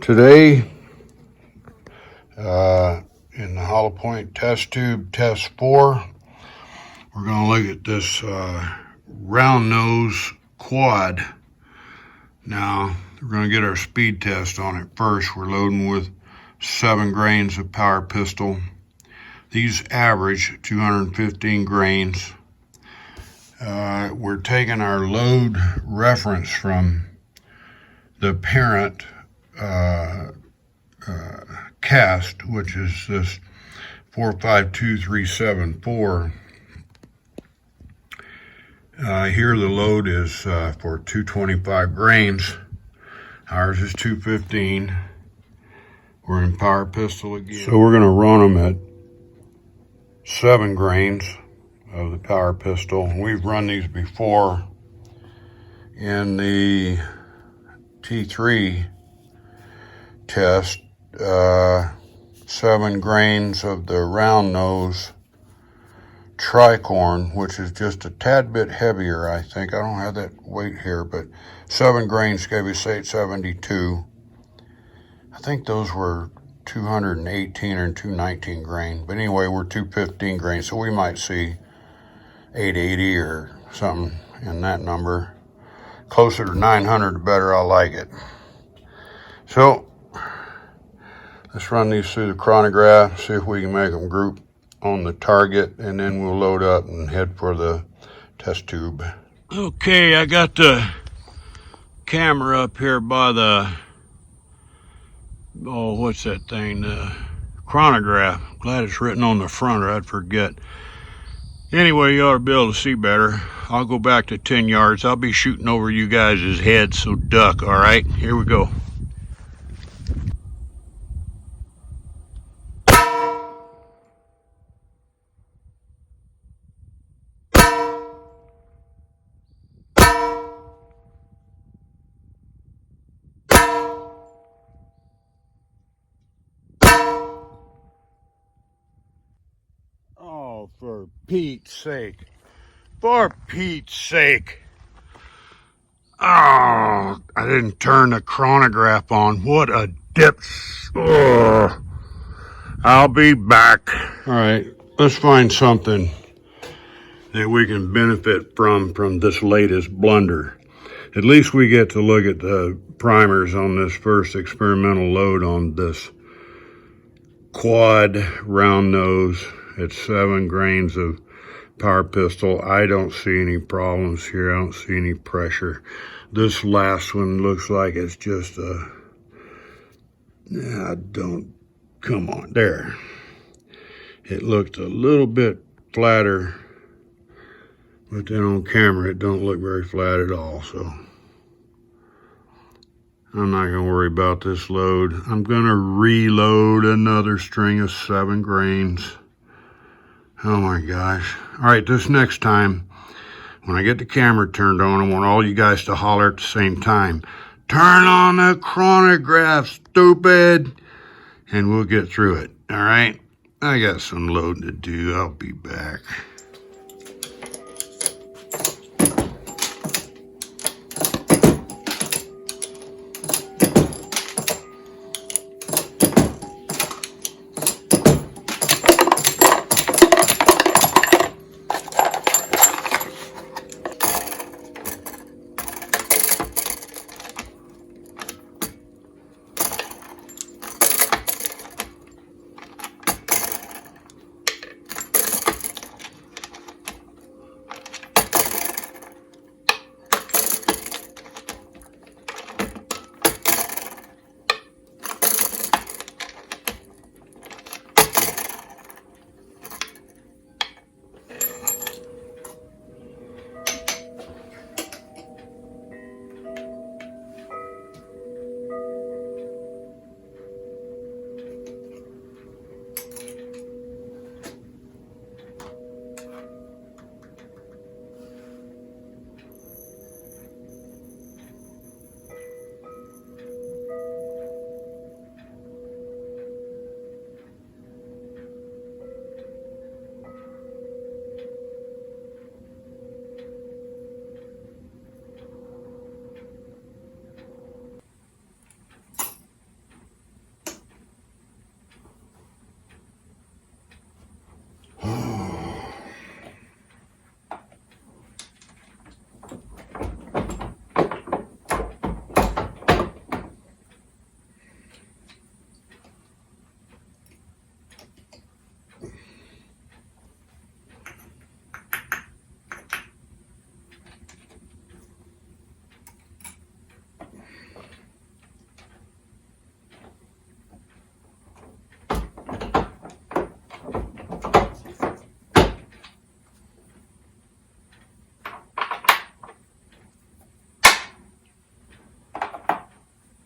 Today, in the hollow point test tube test 4, we're going to look at this round nose quad. Now, we're going to get our speed test on it first. We're loading with 7 grains of power pistol. These average 215 grains. We're taking our load reference from the parent cast, which is this 452374. Here the load is for 225 grains. Ours is 215. We're in power pistol again. So we're going to run them at 7 grains of the power pistol. We've run these before in the T3 test. 7 grains of the round nose tricorn, which is just a tad bit heavier, I think. I don't have that weight here, but 7 grains gave us 872. I think those were 218 or 219 grain. But anyway, we're 215 grain, so we might see 880 or something in that number. Closer to 900, the better I like it. So let's run these through the chronograph, see if we can make them group on the target, and then we'll load up and head for the test tube. Okay, I got the camera up here by the, what's that thing? The chronograph. Glad it's written on the front or I'd forget. Anyway, you ought to be able to see better. I'll go back to 10 yards. I'll be shooting over you guys' heads, so duck, all right? Here we go. Oh, for Pete's sake. For Pete's sake. Oh, I didn't turn the chronograph on. What a dip. Oh, I'll be back. All right, let's find something that we can benefit from this latest blunder. At least we get to look at the primers on this first experimental load on this quad round nose at 7 grains of power pistol. I don't see any problems here. I don't see any pressure. This last one looks like it's just come on, there. It looked a little bit flatter, but then on camera it don't look very flat at all, so I'm not gonna worry about this load. I'm gonna reload another string of 7 grains. Oh my gosh. All right, this next time, when I get the camera turned on, I want all you guys to holler at the same time. Turn on the chronograph, stupid! And we'll get through it, all right? I got some loading to do. I'll be back.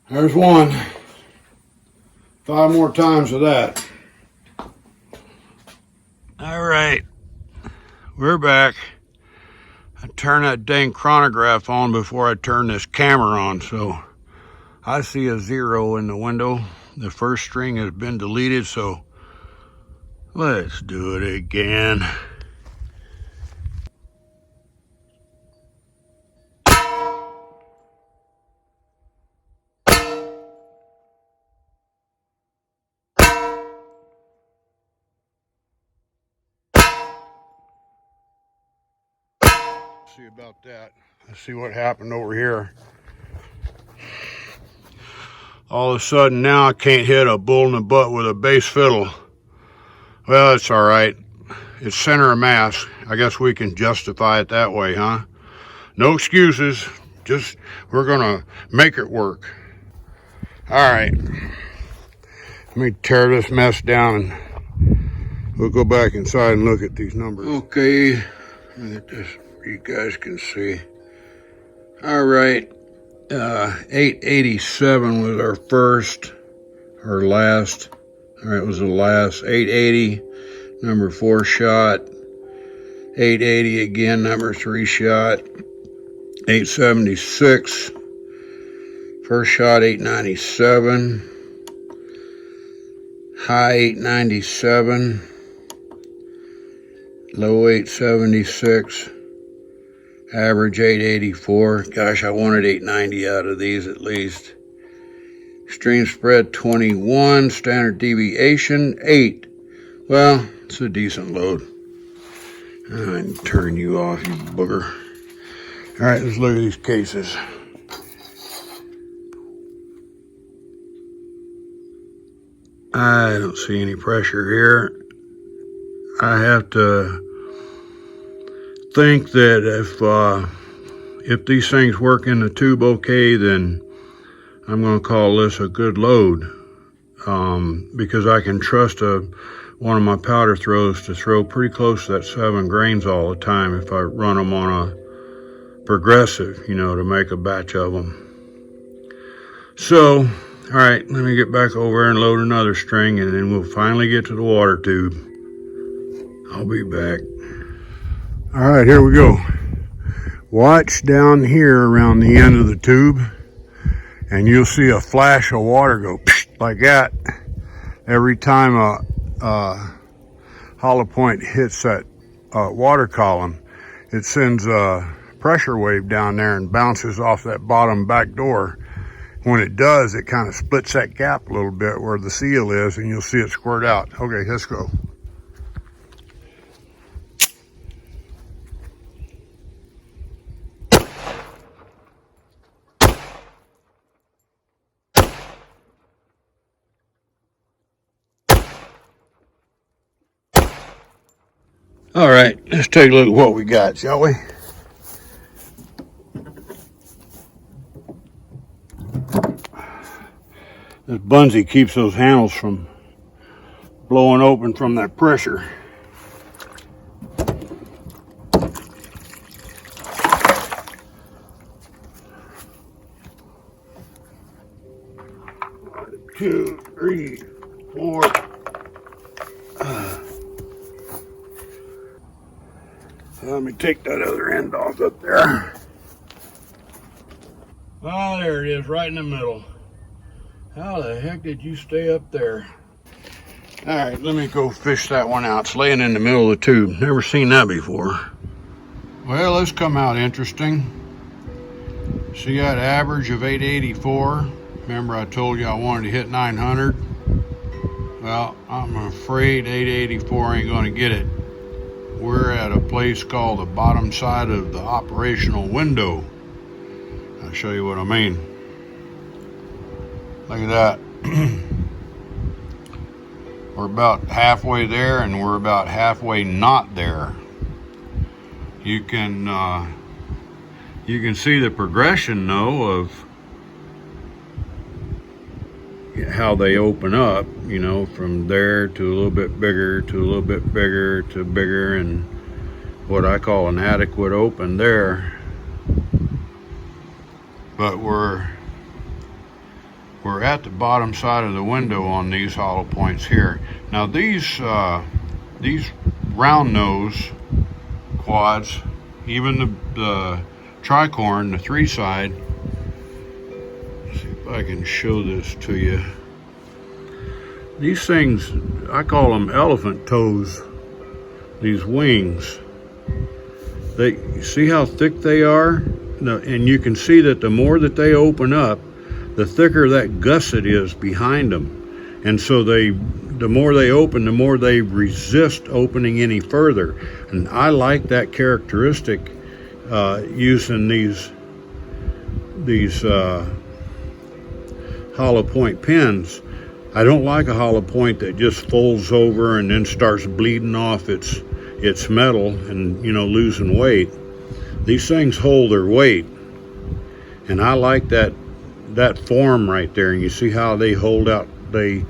There's one. 5 more times of that. All right, we're back. I turned that dang chronograph on before I turned this camera on, so I see a 0 in the window. The first string has been deleted, so let's do it again. See about that. Let's see what happened over here. All of a sudden now I can't hit a bull in the butt with a bass fiddle. Well, it's all right. It's center of mass. I guess we can justify it that way, huh? No excuses. Just, we're gonna make it work. All right. Let me tear this mess down and we'll go back inside and look at these numbers. Okay, look at this. You guys can see. All right, 887 was our first, or last. All right, it was the last. 880, number 4 shot. 880 again, number 3 shot. 876, first shot. 897, high 897, low 876. Average 884. Gosh, I wanted 890 out of these at least. Extreme spread 21. Standard deviation 8. Well, it's a decent load. I can turn you off, you booger. All right, let's look at these cases. I don't see any pressure here. I have to think that if these things work in the tube okay, then I'm going to call this a good load, because I can trust one of my powder throws to throw pretty close to that 7 grains all the time if I run them on a progressive, you know, to make a batch of them. So, all right, let me get back over and load another string, and then we'll finally get to the water tube. I'll be back. All right, here we go. Watch down here around the end of the tube, and you'll see a flash of water go like that every time a hollow point hits that water column. It sends a pressure wave down there and bounces off that bottom back door. When it does, it kind of splits that gap a little bit where the seal is, and you'll see it squirt out. Okay, let's go. All right, let's take a look at what we got, shall we? This bungee keeps those handles from blowing open from that pressure. One, 2, 3, 4. Let me take that other end off up there. Oh, there it is, right in the middle. How the heck did you stay up there? All right, let me go fish that one out. It's laying in the middle of the tube. Never seen that before. Well, this come out interesting. See that average of 884? Remember I told you I wanted to hit 900? Well, I'm afraid 884 ain't gonna get it. We're at a place called the bottom side of the operational window. I'll show you what I mean. Look at that. We're about halfway there, and we're about halfway not there. You can see the progression though of how they open up, you know, from there to a little bit bigger to a little bit bigger to bigger, and what I call an adequate open there. But we're we're at the bottom side of the window on these hollow points here. Now these round nose quads, even the tricorn, the 3-side, see if I can show this to you. These things, I call them elephant toes, these wings. They, see how thick they are? And you can see that the more that they open up, the thicker that gusset is behind them. And so the more they open, the more they resist opening any further. And I like that characteristic using these hollow point pins. I don't like a hollow point that just folds over and then starts bleeding off its metal and, you know, losing weight. These things hold their weight, and I like that form right there. And you see how they hold out, they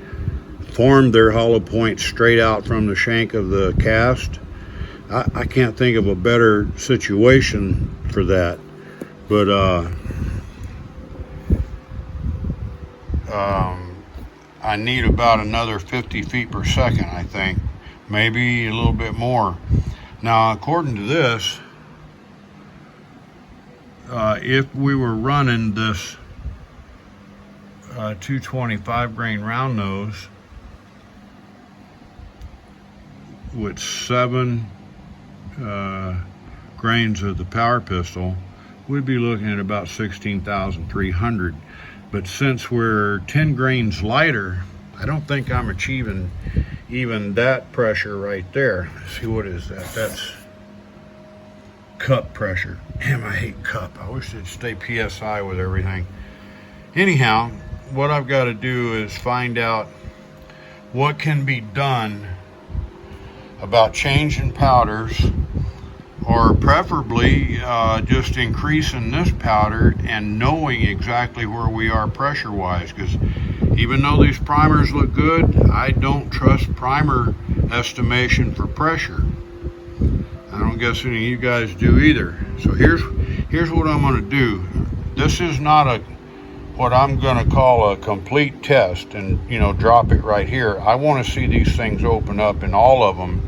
form their hollow point straight out from the shank of the cast. I can't think of a better situation for that. But I need about another 50 feet per second, I think, maybe a little bit more. Now, according to this, if we were running this 225 grain round nose with 7 grains of the power pistol, we'd be looking at about 16,300. But since we're 10 grains lighter, I don't think I'm achieving even that pressure right there. Let's see, what is that? That's cup pressure. Damn, I hate cup. I wish they'd stay PSI with everything. Anyhow, what I've got to do is find out what can be done about changing powders, or preferably just increasing this powder and knowing exactly where we are pressure wise, because even though these primers look good, I don't trust primer estimation for pressure. I don't guess any of you guys do either. So here's what I'm going to do. This is not what I'm going to call a complete test and, you know, drop it right here. I want to see these things open up and all of them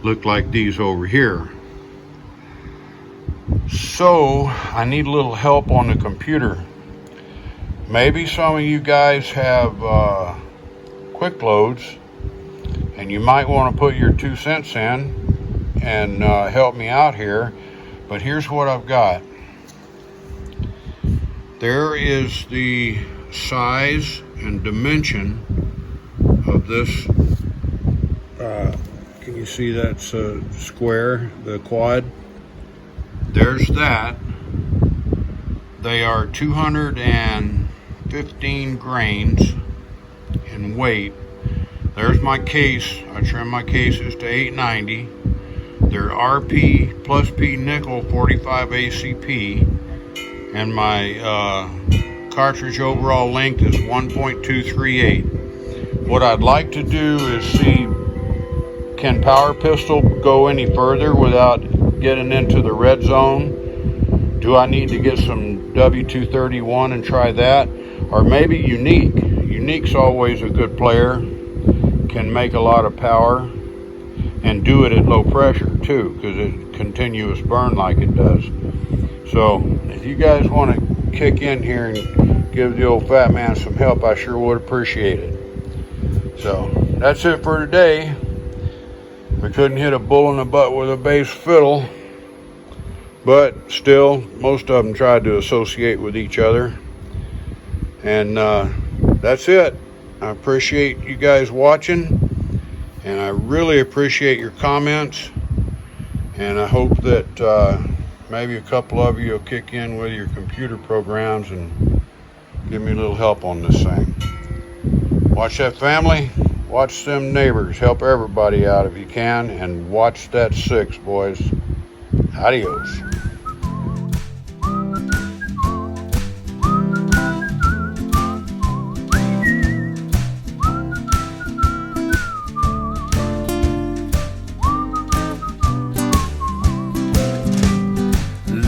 look like these over here. So I need a little help on the computer. Maybe some of you guys have quick loads, and you might want to put your 2 cents in and help me out here. But here's what I've got. There is the size and dimension of this. Can you see that's a square, the quad? There's that. They are 215 grains in weight. There's my case. I trim my cases to 890. They're RP plus P nickel 45 ACP, and my cartridge overall length is 1.238. What I'd like to do is see, can Power Pistol go any further without getting into the red zone? Do I need to get some W231 and try that? Or maybe Unique. Unique's always a good player, can make a lot of power and do it at low pressure too, because it's continuous burn like it does. So if you guys want to kick in here and give the old fat man some help, I sure would appreciate it. So that's it for today. We couldn't hit a bull in the butt with a bass fiddle, but still, most of them tried to associate with each other. And that's it. I appreciate you guys watching, and I really appreciate your comments. And I hope that maybe a couple of you will kick in with your computer programs and give me a little help on this thing. Watch that family. Watch them neighbors. Help everybody out if you can. And watch that 6, boys. Adios.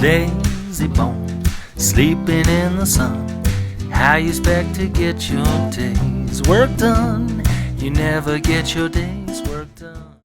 Lazy bone, sleeping in the sun, How you expect to get your day's work done? You never get your day's